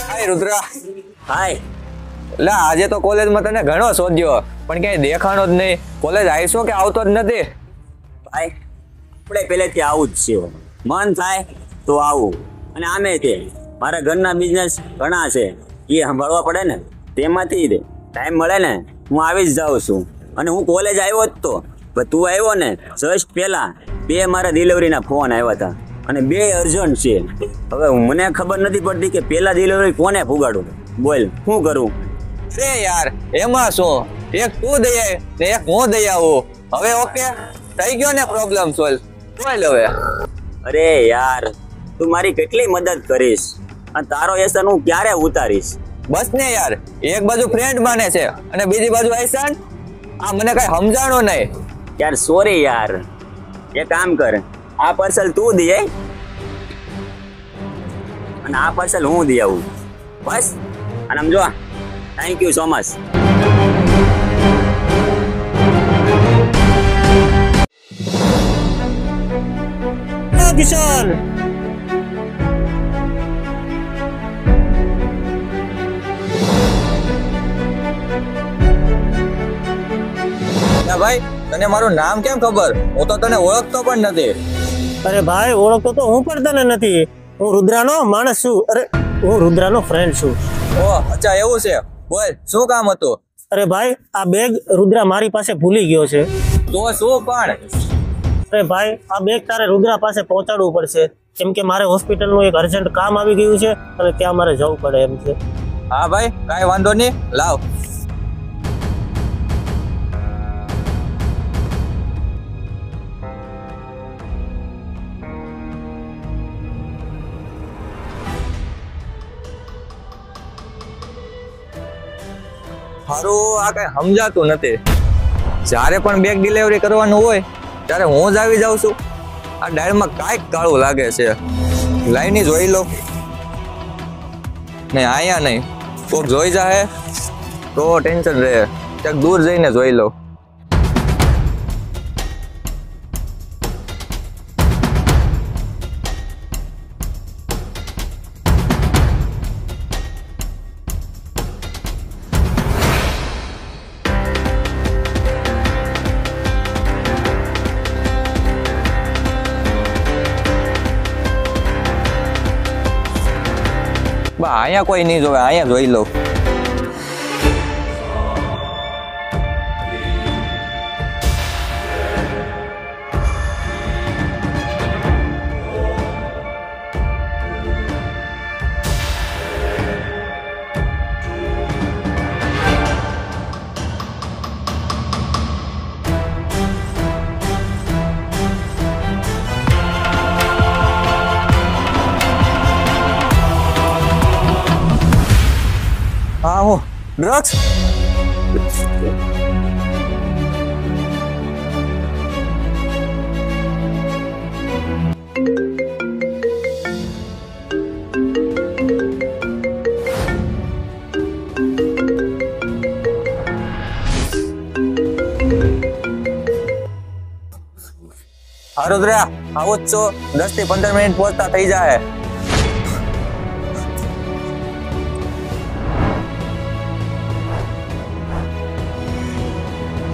હાય રુદ્રા. હાય. લા આજે તો કોલેજમાં તને ઘણો શોધ્યો પણ ક્યાંય દેખાણો જ નહીં. કોલેજ આવીશું કે આવતો જ નથી. ભાઈ આપણે પહેલેથી આવું જ છે. મન થાય તો આવું. અને આમે તે મારા ઘરના બિઝનેસ ઘણા છે એ સંભાળવા પડે ને, તેમાંથી ટાઈમ મળે ને હું આવી જ જાઉં છું. અને હું કોલેજ આવ્યો જ તો પણ તું આવ્યો ને જસ્ટ પહેલા 2 મારા ડિલિવરીના ફોન આવ્યા હતા અને 2 અર્જન્ટ છે. હવે મને ખબર નથી પડતી કે પહેલા ડિલિવરી કોને ફુગાડું. બોલ શું કરું? રે યાર એમાં શું, એક તું દઈ આય ને એક હું દઈ આવું. હવે ઓકે થઈ ગયો ને પ્રોબ્લેમ સોલ્વ. બોલ હવે. અરે યાર તું મારી કેટલી મદદ કરીશ અને તારો એસન હું ક્યારે ઉતારીશ? બસ ને યાર, એક બાજુ ફ્રેન્ડ માને છે અને બીજી બાજુ આઈસાન. આ મને કઈ સમજાણો નહીં યાર. સોરી યાર. એક કામ કર, આ પાર્સલ તું દે અને આ પાર્સલ હું દઈ આવું બસ. અને સમજો, thank you so much. Kishan ભાઈ તને મારું નામ કેમ ખબર? હું તો તને ઓળખતો પણ નથી. અરે ભાઈ ઓળખતો તો હું પણ તને નથી. હું રુદ્રાનો માણસ છું. અરે હું રુદ્રાનો ફ્રેન્ડ છું. ઓહ અચ્છા એવું છે. બોલ શું કામ હતું? અરે ભાઈ આ બેગ રુદ્રા મારી પાસે ભૂલી ગયો છે. તો શું પણ? અરે ભાઈ આ બેગ તારે રુદ્રા પાસે પહોંચાડવું પડશે કેમ કે મારે હોસ્પિટલનું એક અર્જન્ટ કામ આવી ગયું છે અને ત્યાં મારે જવું પડે એમ છે. હા ભાઈ કાંઈ વાંધો નહીં, લાવ. હારું આ કઈ સમજાતું નથી. જ્યારે પણ બેગ ડિલિવરી કરવાનું હોય ત્યારે હું જ આવી જાઉં છું. આ ડાયરમાં કાંઈક કાળું લાગે છે. લાઈની જોઈ લો. નહીં અહીંયા નહીં, કોક જોઈ જાહે તો ટેન્શન રહે. ક્યાંક દૂર જઈને જોઈ લો. અહીંયા કોઈ નહીં જોવે, અહીંયા જોઈ લો. હા હું ડ્રગ્સ. હા રુદ્રા આવું જ છો. 10 થી 15 મિનિટ પહોંચતા થઈ જાય.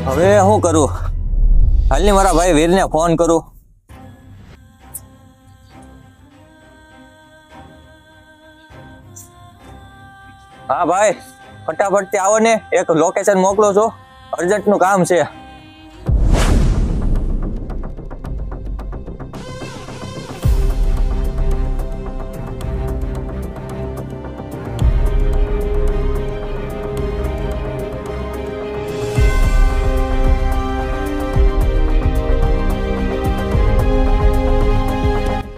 હવે શું કરું? હાલની મારા ભાઈ વીરને ફોન કરું. હા ભાઈ ફટાફટ થી આવો ને, એક લોકેશન મોકલો છો, અર્જન્ટ નું કામ છે.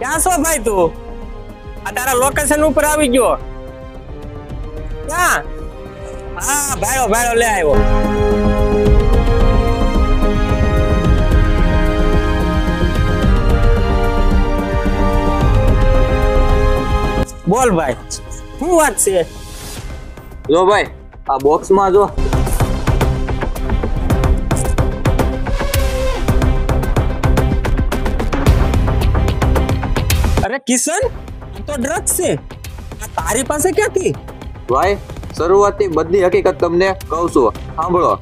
ક્યાં છો ભાઈ તું? આ તારા લોકેશન ઉપર આવી ગયો. ક્યાં? હા ભાઈઓ ભાઈઓ લે આવ્યો. બોલ ભાઈ શું વાત છે? જો ભાઈ આ બોક્સમાં જો. અરે કિશન તો ડ્રગ્સ છે. આ તારી પાસે ક્યાંથી? ભાઈ શરૂઆતથી બધી હકીકત તમને કહું છું, સાંભળો.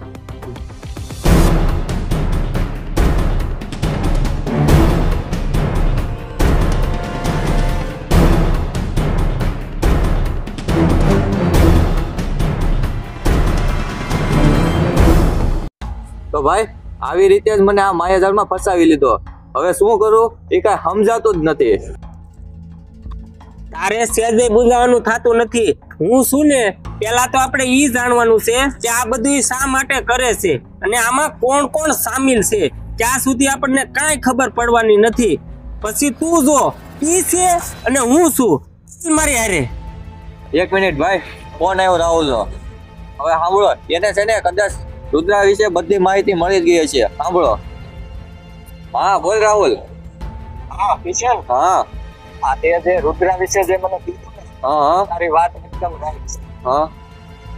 તો ભાઈ આવી રીતે જ મને આ માયાજાળમાં ફસાવી લીધો. હવે શું કરું એ કાંઈ સમજાતું જ નથી. તારે સહેજે બુજાવાનું થતું નથી. હું શું ને, પેલા તો આપણે ઈ જાણવાનું છે કે આ બધું ઈ શા માટે કરે છે અને આમાં કોણ કોણ સામેલ છે. ત્યાં સુધી આપણને કાંઈ ખબર પડવાની નથી. પછી તું જો ઈ છે અને હું છું મારી હારે. 1 મિનિટ ભાઈ, ફોન આવ્યો રાહુલનો. હવે સાંભળો, એને છે ને કદાચ રુદ્રા વિશે બધી માહિતી મળી ગઈ છે. સાંભળો. હા બોલ રાહુલ. હા કિશન, હા આ તે જે રુદ્રા વિશે જે મને કીધું ને, હા તારી વાત એકદમ રાઈટ છે. હા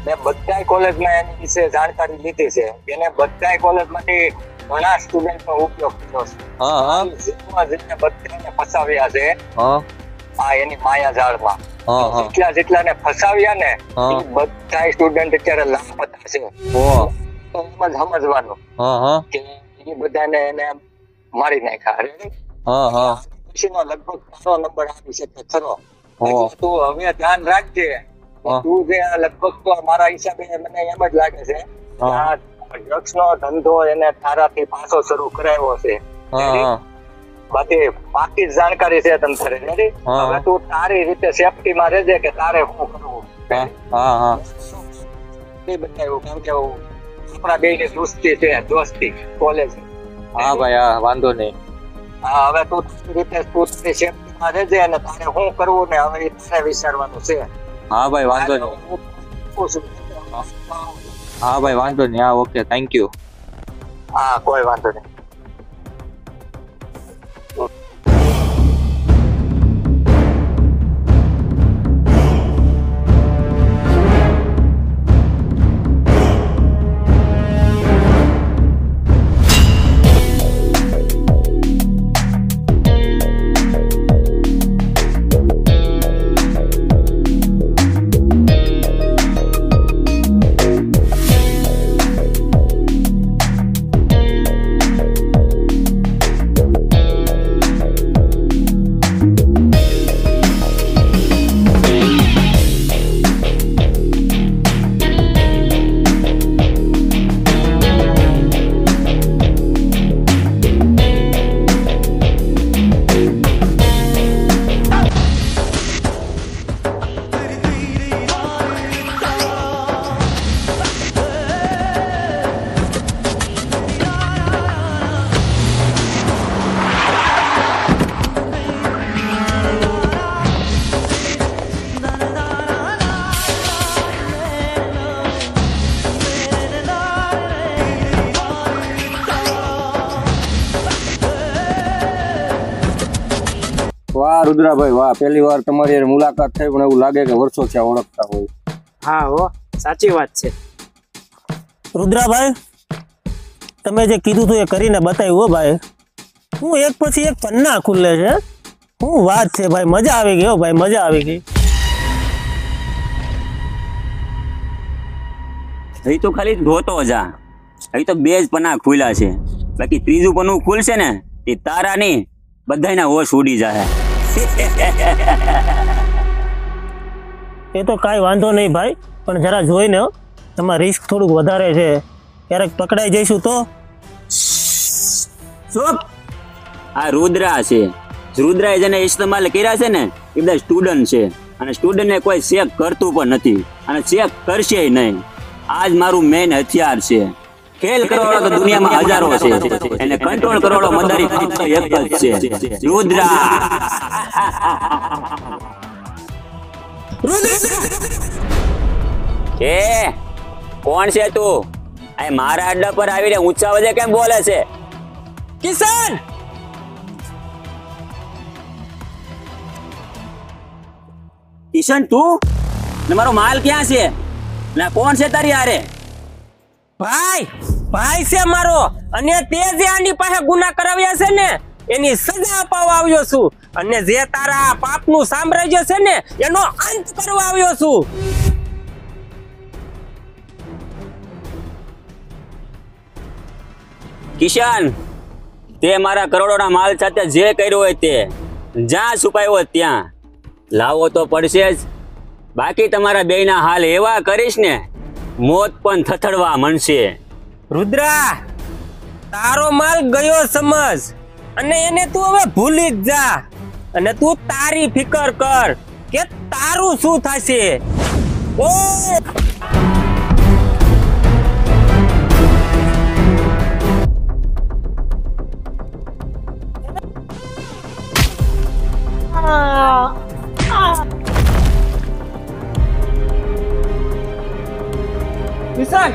મેં બધાય કોલેજમાં એની વિશે જાણકારી લીધી છે. એને બધાય કોલેજમાંથી ઘણા સ્ટુડન્ટનો ઉપયોગ કર્યો છે. હા હા જેમાં જેને બધાને ફસાવ્યા છે હા આ એની માયાજાળમાં. હા હા જેટલાને ફસાવ્યા ને હા. એ બધાય સ્ટુડન્ટ અત્યારે લાપતા છે. ઓ તો એમ જ સમજવાનું હા હા કે એ બધાને એને મારી નાખ્યા. Ready? હા હા પછીનો લગભગ તારો નંબર આવી શકે ખરો. ઓહ. એટલે તું હવે ધ્યાન રાખજે. હા. તું જે આ લગભગ તો મારા હિસાબે મને એમ જ લાગે છે કે હા. આ ડ્રગ્સ નો ધંધો એને તારાથી પાછો શરૂ કરાવ્યો છે. હા હા બાકી બાકી જ જાણકારી છે તમ તારે. Ready? હા. હવે તું તારી રીતે સેફટી માં રહેજે કે તારે શું કરવું. હા હા હા એ બતાવ્યું કેમ કે આપણા બેયની દોસ્તી છે, દોસ્તી કોલેજ. હા ભાઈ, હા વાંધો નહીં. હા, હવે તું તારી રીતે તું તારી સેફટી માં રહેજે અને તારે શું કરવું ને હવે એ તારે વિચારવાનું છે. હા ભાઈ વાંધો નહીં. હા ભાઈ વાંધો નહીં. હા ઓકે, થેન્ક યુ. હા, કોઈ વાંધો નહીં. વાહ રુદ્રાભાઈ વાહ, પહેલી વાર તમારી હારે મુલાકાત થઈ પણ એવું લાગે કે વર્ષો થયા ઓળખતા હોય. હા હો, સાચી વાત છે. રુદ્રાભાઈ, તમે જે કીધું હતું એ કરીને બતાવ્યું હો ભાઈ. હું એક પછી એક પન્ના ખુલ્લે છે. શું વાત છે ભાઈ, મજા આવી ગઈ હો ભાઈ, મજા આવી ગઈ. અહીં તો ખાલી ધોતો જા. અહીં તો 2 જ પન્ના ખુલ્યા છે. બાકી ત્રીજું પન્નું ખુલશે ને એ તારા નહીં બધાયના હોશ ઉડી જાય. એ તો કાંઈ વાંધો નહીં ભાઈ, પણ જરા જોઈને હો, તમારે રિસ્ક થોડુંક વધારે છે. ક્યારેક પકડાઈ જઈશું તો? ચૂપ. આ રુદ્રા છે. રુદ્રાએ જેને ઇસ્તેમાલ કર્યા છે ને એ બધા સ્ટુડન્ટ છે અને સ્ટુડન્ટને કોઈ ચેક કરતું પણ નથી અને ચેક કરશે નહીં. આજ મારું મેઇન હથિયાર છે. ખેલ કરવાળો તો દુનિયામાં હજારો છે એને કંટ્રોલ કરવાળો મદારી ફક્ત એક જ છે, રુદ્રા. કે કોણ છે તું? આ મારા અડ્ડા પર આવીને ઊંચા અવાજે કેમ બોલે છે? કિશન! કિશન તું? ને મારો માલ ક્યાં છે? ને કોણ છે તારી હારે? ભાઈ, ભાઈ છે મારો, અને તે જે આની પાસે ગુના કરાવ્યા છે ને એની સજા અપાવવા આવ્યો છું અને જે તારા પાપનું સામ્રાજ્ય છે ને એનો અંત કરવા આવ્યો છું. કિશન, તે મારા કરોડોના માલ સાથે જે કર્યું હોય તે જ્યાં છુપાયો હોય ત્યાં લાવવો તો પડશે જ. બાકી તમારા બેયના હાલ એવા કરીશ ને મોત પણ થથડવા મળશે. રુદ્રા, તારો માલ ગયો સમજ અને એને તું હવે ભૂલી જ જા અને તું તારી ફિકર કર કે તારું શું થશે. ઓ વિશાલ,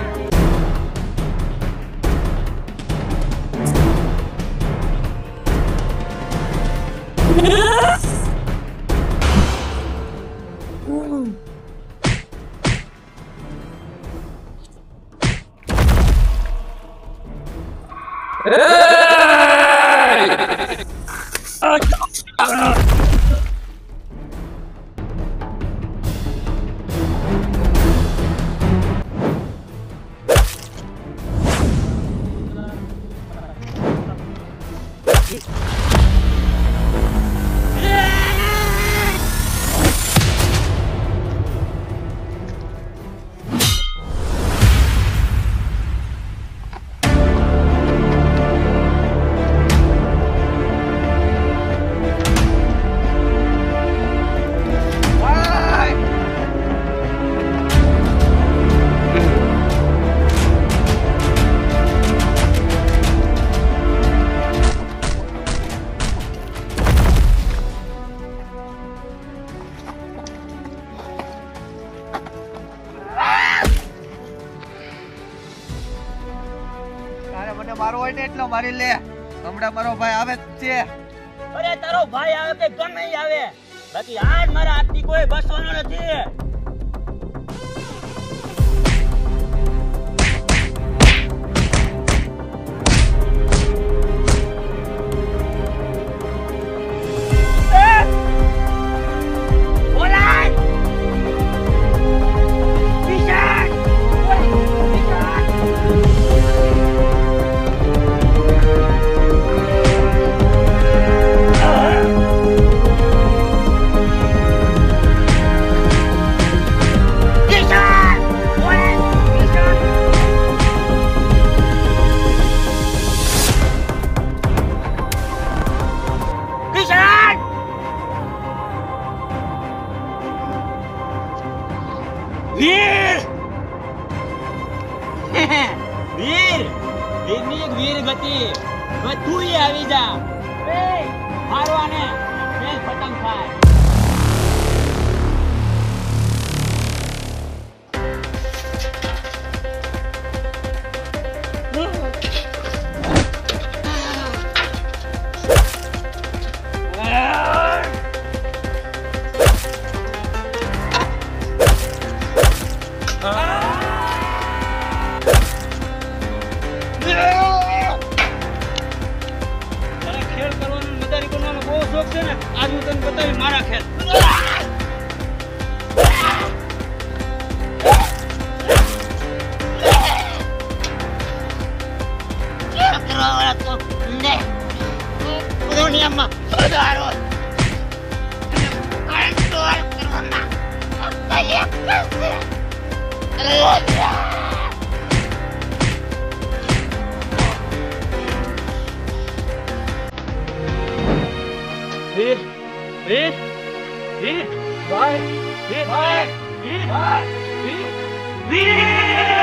મને મારો હોય ને એટલો મારી લે. હમણાં મારો ભાઈ આવે જ છે. અરે તારો ભાઈ આવે કે ગમે આવે, બાકી આજ મારા હાથથી કોઈ બસવાનો નથી. વીર વીર વીરની એક વીર ગતિ બધું આવી જા. મારવાને મેલ ખતમ થાય. ખેલ કરવાનો મદારી કરવાનો બહુ શોખ છે ને, આજ હું તને બતાવી મારા ખેલ. દુનિયામાં સુધારો કંટ્રોલ કરવામાં વીર વીર વીર ભાઈ વીર ભાઈ વીર ભાઈ વીર વીર